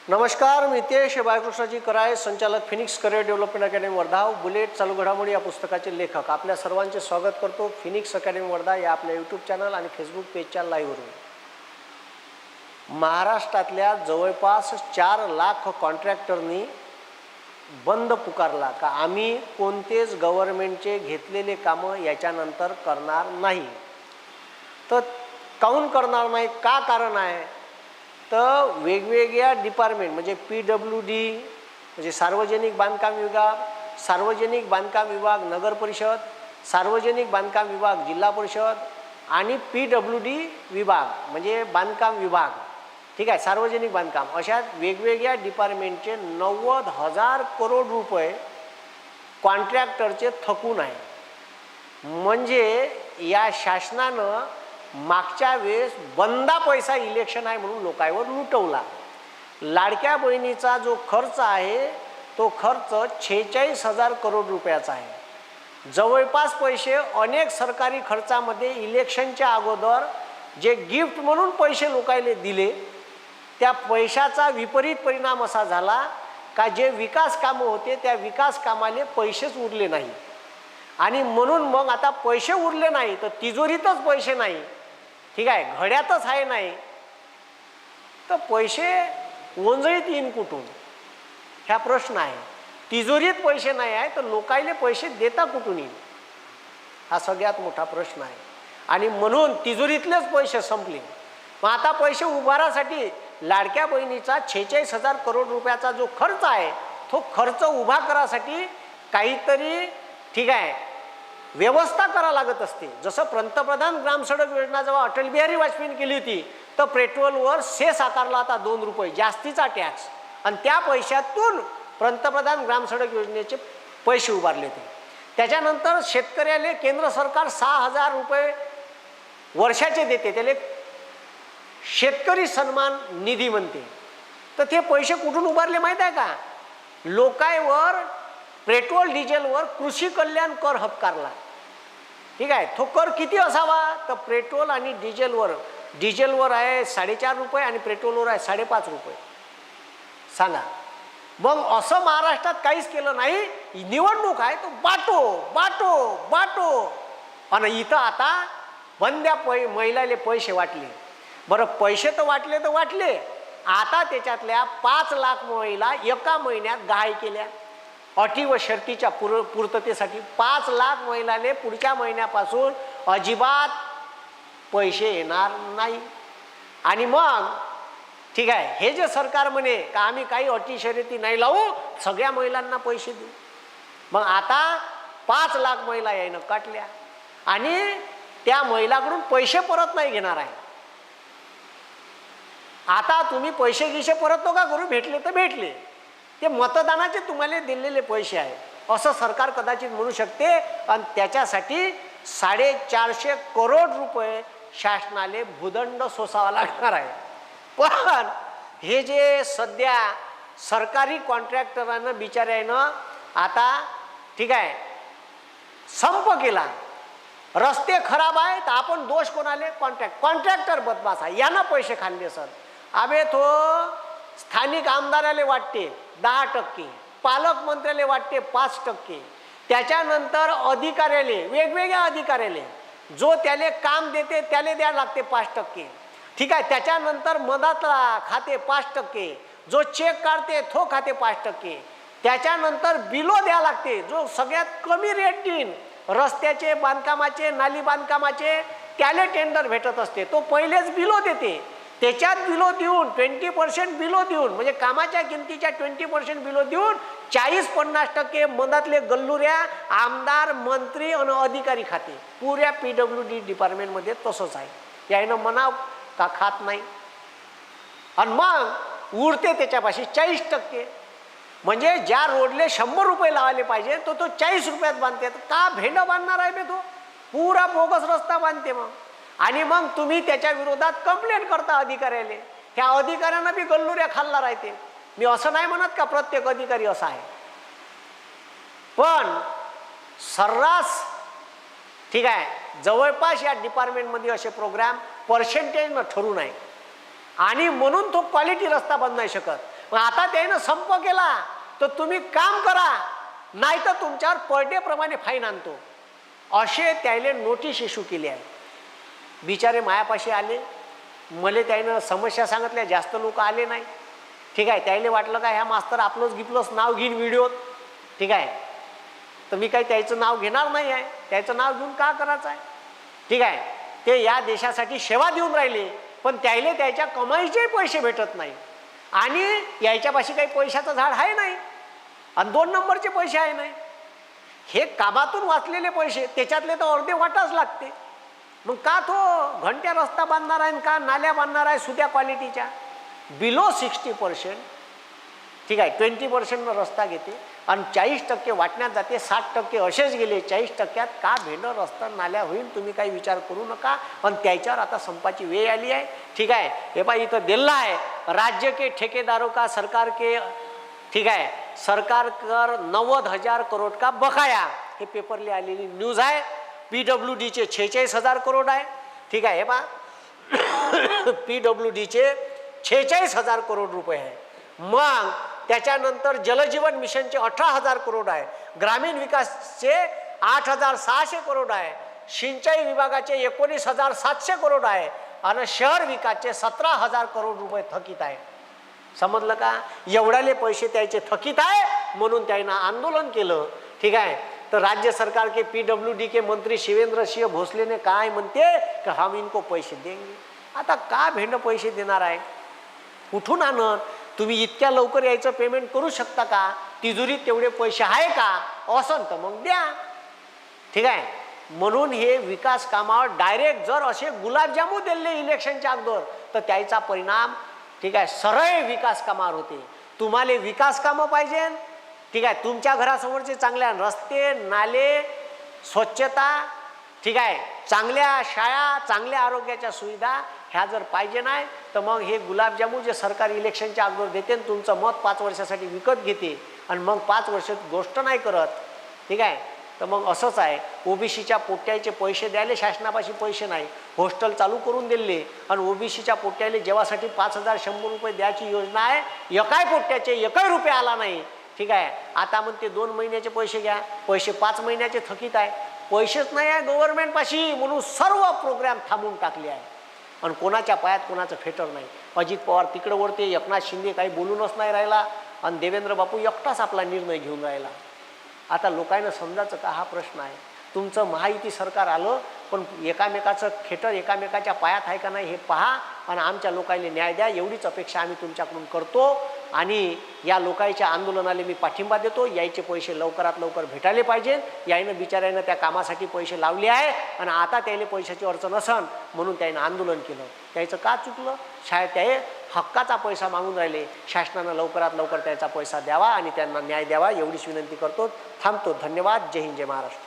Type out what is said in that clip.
नमस्कार, मी तेश बाळकृष्णाजी कराय, संचालक Phoenix career development academy Wardha, bullet चालू घडामोडी या पुस्तकाचे लेखक. आपल्या सर्वांचे स्वागत करतो फिनिक्स अकॅडमी वर्धा या आपल्या यूट्यूब चॅनल आणि फेसबुक पेजच्या लाईव्हवरून. महाराष्ट्रातल्या जवळपास 4 लाख कॉन्ट्रॅक्टरनी बंद पुकारला का आम्ही कोणतेच गव्हर्नमेंटचे घेतलेले कामं याच्यानंतर करणार नाही. तर काऊन करणार नाही, का कारण आहे तर वेगवेगळ्या डिपार्टमेंट म्हणजे PWD म्हणजे सार्वजनिक बांधकाम विभाग, सार्वजनिक बांधकाम विभाग नगर परिषद, सार्वजनिक बांधकाम विभाग जिल्हा परिषद आणि PWD विभाग म्हणजे बांधकाम विभाग, ठीक आहे, सार्वजनिक बांधकाम, अशा वेगवेगळ्या डिपार्टमेंटचे 90,000 करोड रुपये कॉन्ट्रॅक्टरचे थकून आहे. म्हणजे या शासनानं मागच्या वेळेस बंदा पैसा इलेक्शन आहे म्हणून लोकांवर लुटवला. लाडक्या बहिणीचा जो खर्च आहे तो खर्च 46,000 करोड रुपयाचा आहे. जवळपास पैसे अनेक सरकारी खर्चामध्ये इलेक्शनच्या अगोदर जे गिफ्ट म्हणून पैसे लोकांना दिले त्या पैशाचा विपरीत परिणाम असा झाला का जे विकास कामं होते त्या विकास कामाले पैसेच उरले नाही. आणि म्हणून मग आता पैसे उरले नाही तर तिजोरीतच पैसे नाही, ठीक आहे, घड्यातच आहे नाही, तर पैसे ओंजळीत येईन कुठून, ह्या प्रश्न आहे. तिजोरीत पैसे नाही आहे तर लोकांना पैसे देता कुठून येईल, हा सगळ्यात मोठा प्रश्न आहे. आणि म्हणून तिजोरीतलेच पैसे संपले. मग आता पैसे उभारासाठी लाडक्या बहिणीचा 46,000 करोड रुपयाचा जो खर्च आहे तो खर्च उभा करासाठी काहीतरी, ठीक आहे, व्यवस्था करा लागत असते. जसं पंतप्रधान ग्रामसडक योजना जेव्हा अटल बिहारी वाजपेयींनी केली होती तर पेट्रोलवर सेस आकारला होता 2 रुपये जास्तीचा टॅक्स, आणि त्या पैशातून पंतप्रधान ग्रामसडक योजनेचे पैसे उभारले होते. त्याच्यानंतर शेतकऱ्याला केंद्र सरकार 6,000 रुपये वर्षाचे देते, त्याला शेतकरी सन्मान निधी म्हणते. तर ते पैसे कुठून उभारले माहीत आहे का? लोकांवर पेट्रोल डिझेलवर कृषी कल्याण कर हपकारला, ठीक आहे. तो कर किती असावा तर पेट्रोल आणि डिझेलवर आहे 4.5 रुपये आणि पेट्रोलवर आहे 5.5 रुपये. सांगा मग असं महाराष्ट्रात काहीच केलं नाही. निवडणूक आहे तो बाटो बाटो बाटो, आणि इथं आता बंद्या महिलाले पैसे वाटले. बरं, पैसे तर वाटले, आता त्याच्यातल्या 5 लाख महिला एका महिन्यात गहाळ केल्या अटी व शर्तीच्या पूर्ततेसाठी. 5 लाख महिलाने पुढच्या महिन्यापासून अजिबात पैसे येणार नाही. आणि मग ठीक आहे, हे जे सरकार म्हणे का आम्ही काही अटी शर्ती नाही लावू, सगळ्या महिलांना पैसे देऊ. मग आता 5 लाख महिला यायनं काटल्या आणि त्या महिलाकडून पैसे परत नाही घेणार आहे. आता तुम्ही पैसे गिसे परत नका करू, भेटले तर भेटले, ते मतदानाचे तुम्हाला दिलेले पैसे आहे असं सरकार कदाचित म्हणू शकते. आणि त्याच्यासाठी 450 करोड रुपये शासनाले भूदंड सोसावा लागणार आहे. पण हे जे सध्या सरकारी कॉन्ट्रॅक्टरांना बिचाऱ्यानं आता, ठीक आहे, संप केला. रस्ते खराब आहे तर आपण दोष कोणाले? कॉन्ट्रॅक्टर बदमाश आहे, यानं पैसे खाल्ले सर. अबे तो स्थानिक आमदाराले वाटते 10%, पालकमंत्र्याले वाटते 5%, त्याच्यानंतर अधिकाऱ्याले, वेगवेगळ्या अधिकाऱ्याले जो त्याले काम देते त्याले द्या लागते 5%, ठीक आहे. त्याच्यानंतर मदतला खाते 5%, जो चेक काढते तो खाते 5%, त्याच्यानंतर बिलो द्या लागते जो सगळ्यात कमी रेट देईन रस्त्याचे बांधकामाचे नाली बांधकामाचे त्याले टेंडर भेटत असते, तो पहिलेच बिलो देते. त्याच्यात बिलो देऊन 20% बिलो देऊन म्हणजे कामाच्या किमतीच्या 20% बिलो देऊन 40-50% मधातले गल्लुऱ्या आमदार मंत्री आणि अधिकारी खाते. पुऱ्या PWD डिपार्टमेंटमध्ये तसंच आहे. यायनं म्हणाव का खात नाही. आणि मग उरते त्याच्यापाशी 40%. म्हणजे ज्या रोडले 100 रुपये लावायला पाहिजे तो 40 रुपयात बांधते. का भेंड बांधणार आहे बे तो? पुरा बोगस रस्ता बांधते. मग आणि मग तुम्ही त्याच्या विरोधात कंप्लेंट करता अधिकाऱ्याला. त्या अधिकाऱ्यांना बी गल्लुऱ्या खाल्ला राहते. मी असं नाही म्हणत का प्रत्येक अधिकारी असा आहे, पण सर्रास, ठीक आहे, जवळपास या डिपार्टमेंटमध्ये असे प्रोग्राम पर्सेंटेजनं ठरून आहे. आणि म्हणून तो क्वालिटी रस्ता बनू नाही शकत. मग आता त्यानं संप केला तर तुम्ही काम करा, नाही तर तुमच्यावर पर डे प्रमाणे फाईन आणतो, असे त्याने नोटीस इश्यू केली आहे. बिचारे मायापाशी आले, मला त्यानं समस्या सांगितल्या, जास्त लोक आले नाही. ठीक आहे, त्याला वाटलं का ह्या मास्तर आपलंच गिपलंच नाव घेईन व्हिडिओत. ठीक आहे, तर मी काही त्याचं नाव घेणार नाही आहे, त्याचं नाव घेऊन का करायचं आहे. ठीक आहे, ते या देशासाठी सेवा देऊन राहिले, पण त्याला त्याच्या कमाईचे पैसे भेटत नाही आणि याच्यापाशी काही पैशाचं झाड आहे नाही आणि 2 नंबरचे पैसे आहे नाही. हे कामातून वाचलेले पैसे, त्याच्यातले तर अर्धे वाटाच लागते. मग का तो घंट्या रस्ता बांधणार आहे, का नाल्या बांधणार आहे सुद्या क्वालिटीच्या. बिलो 60%. ठीक आहे, 20% रस्ता घेते आणि 40% वाटण्यात जाते, 60% असेच गेले. 40%त का भेंडर रस्ता नाल्या होईल, तुम्ही काही विचार करू नका. आणि त्याच्यावर आता संपाची वेळ आली आहे. ठीक आहे, हे पहा इथं दिलं आहे, राज्य के ठेकेदारों का सरकार के, ठीक आहे, सरकार कर 90,000 करोड़ का बकाया. हे पेपरले आलेली न्यूज आहे. PWDचे 46,000 करोड आहे. ठीक आहे, हे पहा PWDचे 46,000 करोड रुपये आहे. मग त्याच्यानंतर जलजीवन मिशनचे 18,000 करोड आहे, ग्रामीण विकासचे 8,600 करोड आहे, सिंचाई विभागाचे 19,700 करोड आहे आणि शहर विकासचे 17,000 करोड रुपये थकीत आहे. समजलं का. एवढ्याले पैसे त्याचे थकीत आहे म्हणून त्यानं आंदोलन केलं. ठीक आहे, तर राज्य सरकार के PWD के मंत्री शिवेंद्र सिंह भोसले ने काय म्हणते की हम इनको पैसे देंगे. आता का भेंड पैसे देणार आहे, कुठून आणत. तुम्ही इतक्या लवकर यायचं पेमेंट करू शकता का, तिजोरीत तेवढे पैसे आहे का, असं तर मग द्या. ठीक आहे, म्हणून हे विकास कामावर डायरेक्ट जर असे गुलाबजामू दिले इलेक्शनच्या अगोदर तर त्याचा परिणाम, ठीक आहे, सरळ विकास कामावर होते. तुम्हाला विकास कामं पाहिजे. ठीक आहे, तुमच्या घरासमोरचे चांगल्या रस्ते नाले, स्वच्छता, ठीक आहे, चांगल्या शाळा, चांगल्या आरोग्याच्या सुविधा ह्या जर पाहिजे नाही तर मग हे गुलाबजामू जे सरकार इलेक्शनच्या अगोदर देते, तुमचं मत 5 वर्षासाठी विकत घेते आणि मग 5 वर्षात गोष्ट नाही करत. ठीक आहे, तर मग असंच आहे. ओबीसीच्या पोट्याचे पैसे द्यायला शासनापाशी पैसे नाही, हॉस्टेल चालू करून दिले आणि ओबीसीच्या पोट्याला जेवासाठी 5,100 रुपये द्यायची योजना आहे. एकाही पोट्याचे 1 रुपये आला नाही. ठीक आहे, आता मग ते 2 महिन्याचे पैसे घ्या, पैसे 5 महिन्याचे थकीत आहे, पैसेच नाही आहे गव्हर्नमेंटपाशी, म्हणून सर्व प्रोग्राम थांबवून टाकले आहे आणि कोणाच्या पायात कोणाचं फेटर नाही. अजित पवार तिकडं वरते, एकनाथ शिंदे काही बोलूनच नाही राहिला आणि देवेंद्र बापू एकटाच आपला निर्णय घेऊन राहिला. आता लोकांना समजायचं का, हा प्रश्न आहे. तुमचं महायुती सरकार आलं पण एकामेकाचं खेटर एकामेकाच्या पायात आहे का नाही हे पहा आणि आमच्या लोकांना न्याय द्या, एवढीच अपेक्षा आम्ही तुमच्याकडून करतो. आणि या लोकांच्या आंदोलनाला मी पाठिंबा देतो. यायचे पैसे लवकरात लवकर भेटायला पाहिजे. यायनं बिचाऱ्यानं त्या कामासाठी पैसे लावले आहे आणि आता त्याला पैशाची अडचण असन म्हणून त्यानं आंदोलन केलं. त्याचं का चुकलं, शाळेत ते हक्काचा पैसा मागून राहिले. शासनानं लवकरात लवकर त्याचा पैसा द्यावा आणि त्यांना न्याय द्यावा एवढीच विनंती करतो. थांबतो. धन्यवाद. जय हिंद, जय महाराष्ट्र.